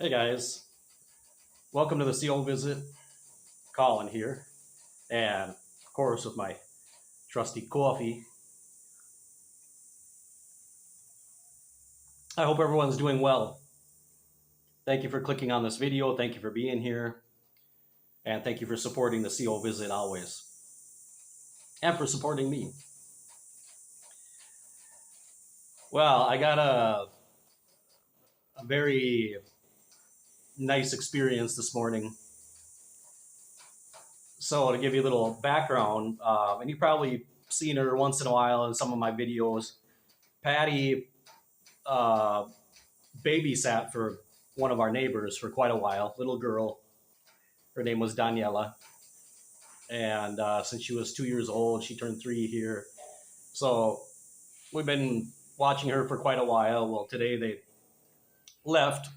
Hey guys, welcome to the CO visit. Colin here, and of course with my trusty coffee. I hope everyone's doing well. Thank you for clicking on this video. Thank you for being here, and thank you for supporting the CO visit always, and for supporting me. Well, I got a very nice experience this morning. So to give you a little background, and you've probably seen her once in a while in some of my videos, Patty uh, babysat for one of our neighbors for quite a while, little girl. Her name was Daniela. And since she was 2 years old, she turned 3 here. So we've been watching her for quite a while. Well, today they left.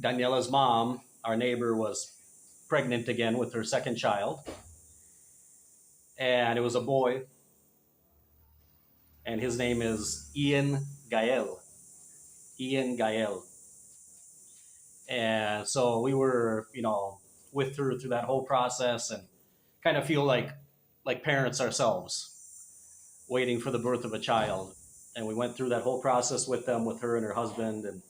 Daniela's mom, our neighbor, was pregnant again with her second child. And it was a boy. And his name is Ian Gael. Ian Gael. And so we were, with her through that whole process and kind of feel like parents ourselves, waiting for the birth of a child. And we went through that whole process with them, with her and her husband,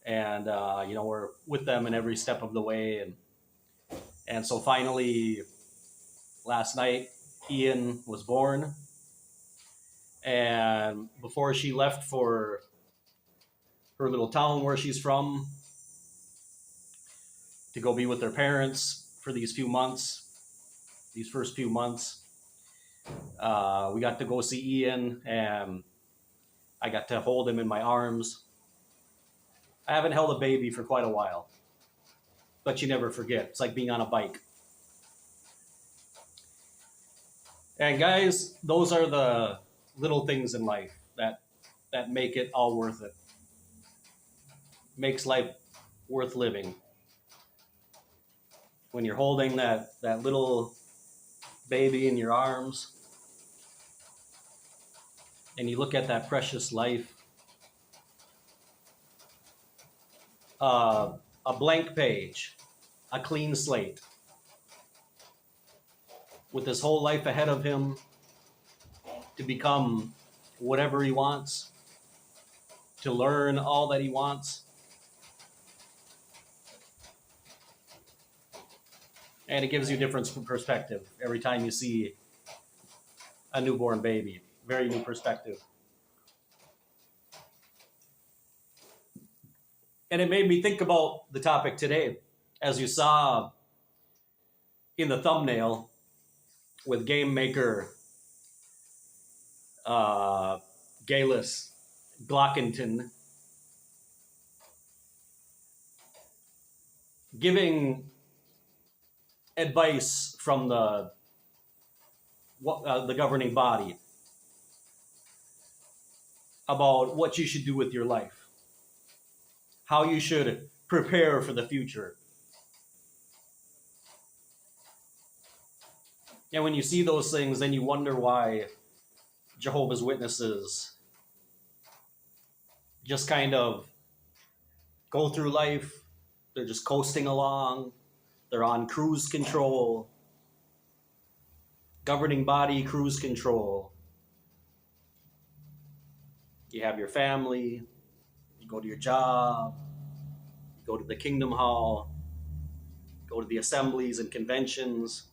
and we're with them in every step of the way. And so finally, last night, Ian was born. And before she left for her little town where she's from to go be with their parents for these first few months, we got to go see Ian, and I got to hold him in my arms. I haven't held a baby for quite a while, but you never forget. It's like being on a bike. And guys, those are the little things in life that make it all worth it. Makes life worth living. When you're holding that little baby in your arms, and you look at that precious life, a blank page, a clean slate, with his whole life ahead of him to become whatever he wants, to learn all that he wants. And it gives you a different perspective every time you see a newborn baby. Very new perspective. And it made me think about the topic today, as you saw in the thumbnail with game maker Galis Glockington giving advice from the governing body about what you should do with your life, how you should prepare for the future. And when you see those things, then you wonder why Jehovah's Witnesses just kind of go through life. They're just coasting along. They're on cruise control. Governing body cruise control. You have your family. You go to your job. You go to the Kingdom Hall. Go to the assemblies and conventions.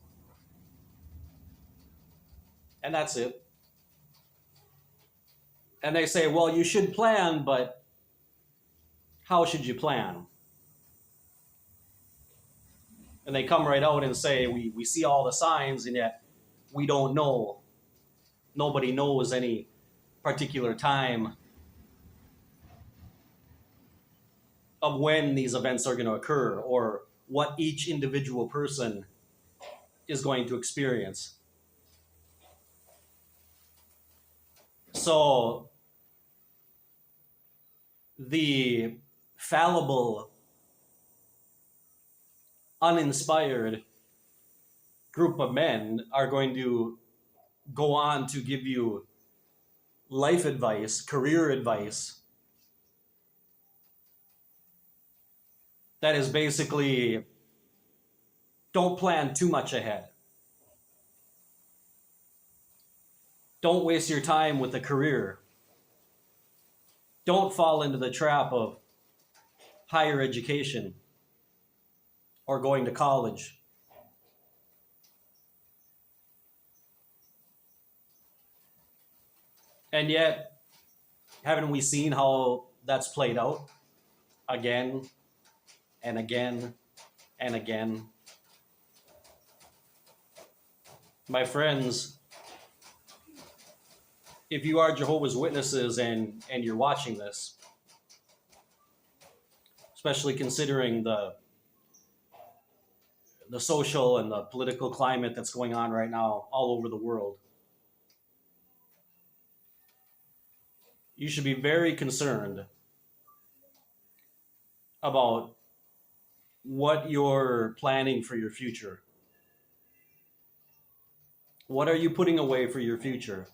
And that's it. And they say, well, you should plan, but how should you plan? And they come right out and say, we see all the signs, and yet we don't know. Nobody knows any particular time of when these events are going to occur or what each individual person is going to experience. So the fallible, uninspired group of men are going to go on to give you life advice, career advice, that is basically don't plan too much ahead. Don't waste your time with a career. Don't fall into the trap of higher education or going to college. And yet, haven't we seen how that's played out again and again and again? My friends, if you are Jehovah's Witnesses and you're watching this, especially considering the social and the political climate that's going on right now all over the world, you should be very concerned about what you're planning for your future. What are you putting away for your future?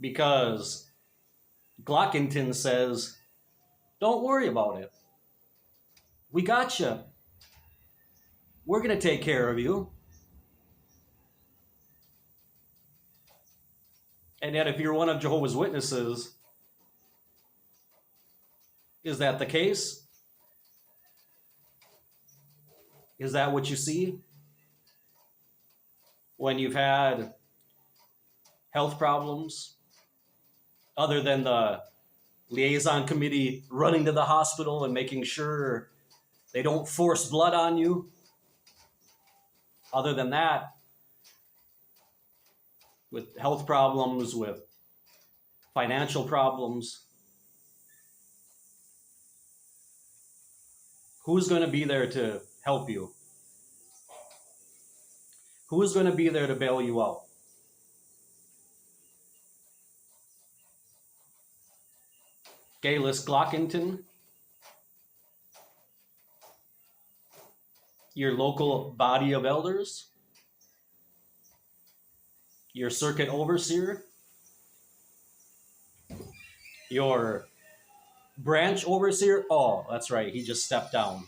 Because Glockington says, don't worry about it. We got you. We're going to take care of you. And yet, if you're one of Jehovah's Witnesses, is that the case? Is that what you see? When you've had health problems, other than the liaison committee running to the hospital and making sure they don't force blood on you, other than that, with health problems, with financial problems, who's going to be there to help you? Who is going to be there to bail you out? Gayless Glockington, your local body of elders, your circuit overseer, your branch overseer. Oh, that's right, he just stepped down.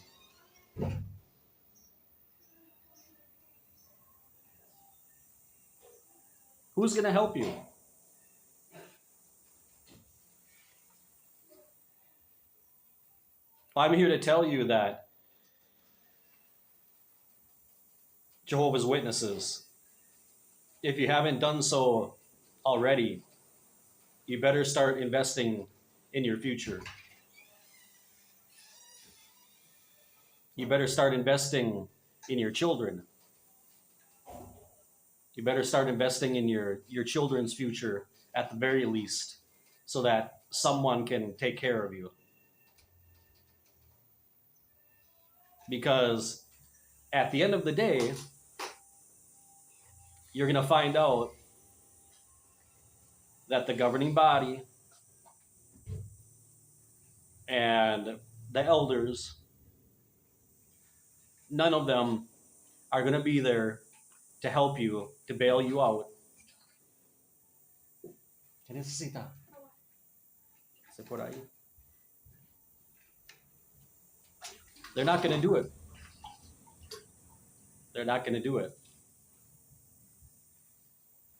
Who's going to help you? I'm here to tell you that Jehovah's Witnesses, if you haven't done so already, you better start investing in your future. You better start investing in your children. You better start investing in your children's future at the very least, so that someone can take care of you. Because at the end of the day, you're going to find out that the governing body and the elders, none of them are going to be there to help you, to bail you out. ¿Qué necesita? Se por ahí. They're not going to do it. They're not going to do it.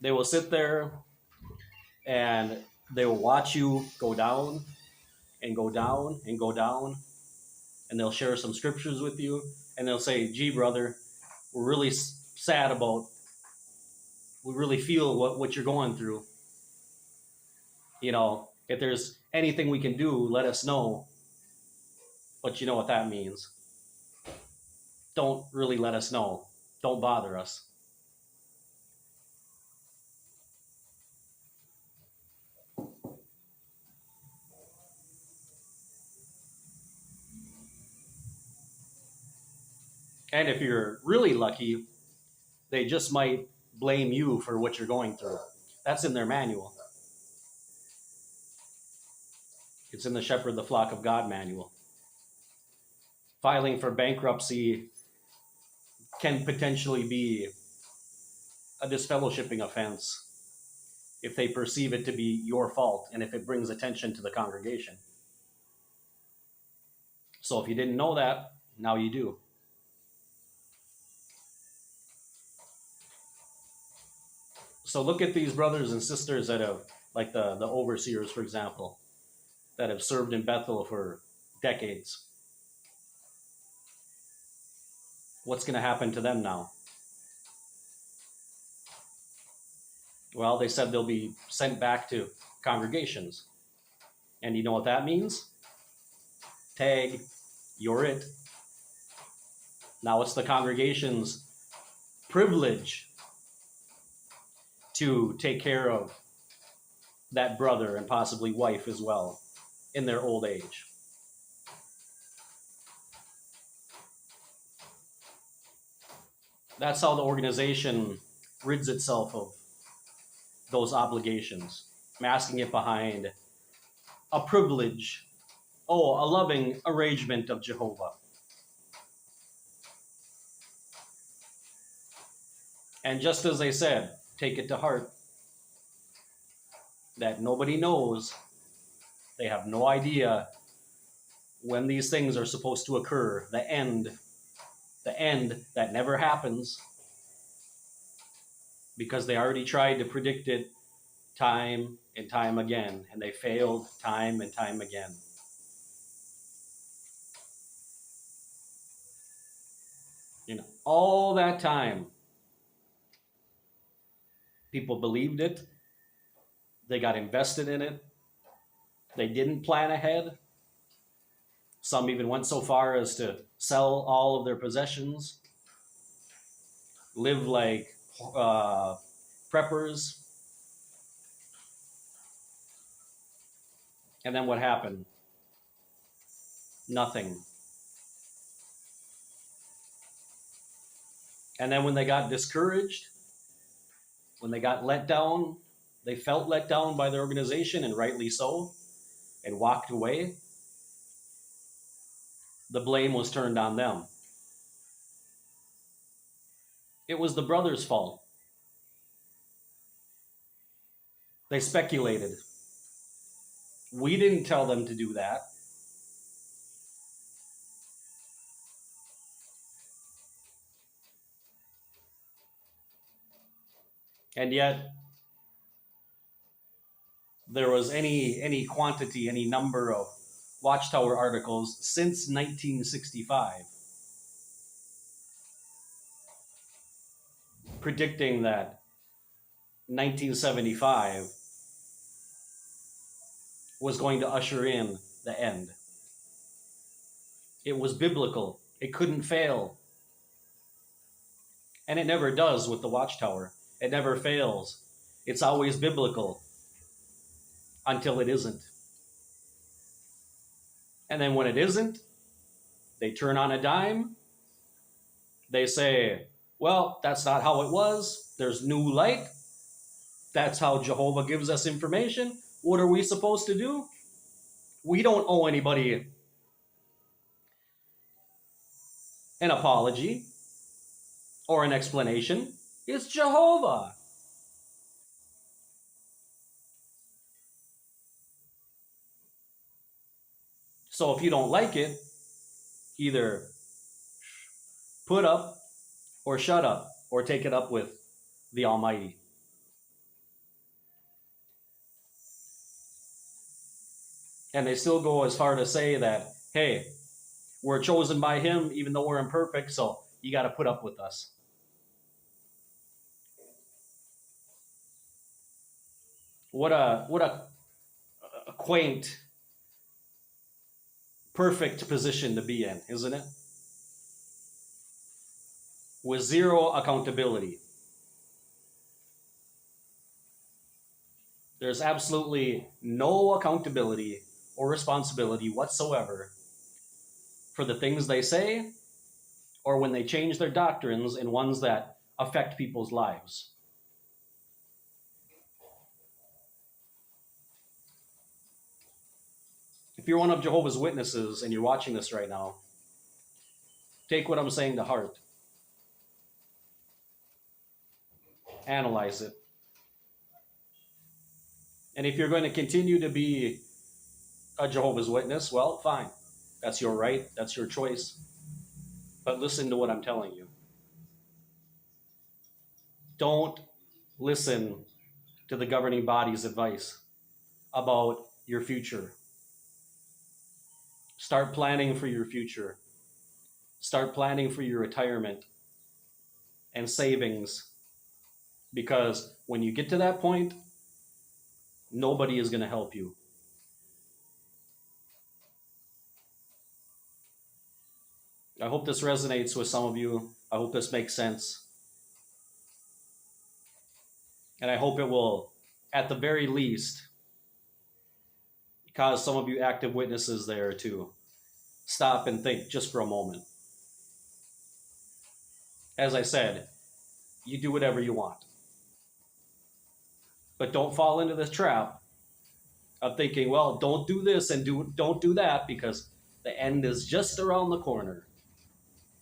They will sit there and they will watch you go down and go down and go down, and they'll share some scriptures with you, and they'll say, gee, brother, we're really sad about, we really feel what you're going through. You know, if there's anything we can do, let us know. But you know what that means. Don't really let us know. Don't bother us. And if you're really lucky, they just might blame you for what you're going through. That's in their manual. It's in the Shepherd the Flock of God manual. Filing for bankruptcy can potentially be a disfellowshipping offense if they perceive it to be your fault and if it brings attention to the congregation. So if you didn't know that, now you do. So look at these brothers and sisters that have, like the overseers, for example, that have served in Bethel for decades. What's going to happen to them now? Well, they said they'll be sent back to congregations. And you know what that means? Tag, you're it. Now it's the congregation's privilege to take care of that brother and possibly wife as well in their old age. That's how the organization rids itself of those obligations, masking it behind a privilege, a loving arrangement of Jehovah. And just as they said, take it to heart that nobody knows, they have no idea when these things are supposed to occur, the end that never happens, because they already tried to predict it time and time again, and they failed time and time again. All that time, people believed it, they got invested in it, they didn't plan ahead. Some even went so far as to sell all of their possessions, live like preppers. And then what happened? Nothing. And then when they got discouraged, when they got let down, they felt let down by their organization, and rightly so, and walked away, the blame was turned on them. It was the brothers' fault. They speculated. We didn't tell them to do that. And yet, there was any quantity, any number of Watchtower articles since 1965 predicting that 1975 was going to usher in the end. It was biblical. It couldn't fail. And it never does with the Watchtower. It never fails. It's always biblical until it isn't. And then when it isn't, they turn on a dime. They say, well, that's not how it was. There's new light. That's how Jehovah gives us information. What are we supposed to do? We don't owe anybody an apology or an explanation. It's Jehovah. So if you don't like it, either put up or shut up or take it up with the Almighty. And they still go as far to say that, hey, we're chosen by Him even though we're imperfect, so you got to put up with us. What a quaint, perfect position to be in, isn't it? With zero accountability. There's absolutely no accountability or responsibility whatsoever for the things they say or when they change their doctrines in ones that affect people's lives. If you're one of Jehovah's Witnesses and you're watching this right now, take what I'm saying to heart. Analyze it. And if you're going to continue to be a Jehovah's Witness, well, fine. That's your right. That's your choice. But listen to what I'm telling you. Don't listen to the governing body's advice about your future. Start planning for your future. Start planning for your retirement and savings, because when you get to that point, nobody is going to help you. I hope this resonates with some of you. I hope this makes sense. And I hope it will, at the very least, cause some of you active witnesses there to stop and think just for a moment. As I said, you do whatever you want. But don't fall into this trap of thinking, well, don't do this and don't do that because the end is just around the corner.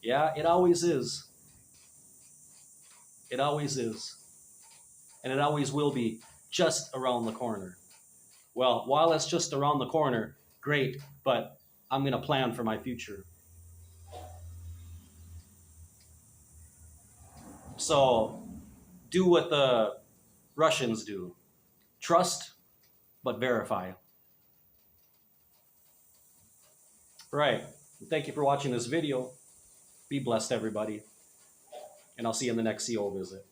Yeah, it always is. It always is. And it always will be just around the corner. Well, while it's just around the corner, great, but I'm going to plan for my future. So do what the Russians do. Trust, but verify. Right. Thank you for watching this video. Be blessed, everybody. And I'll see you in the next CO visit.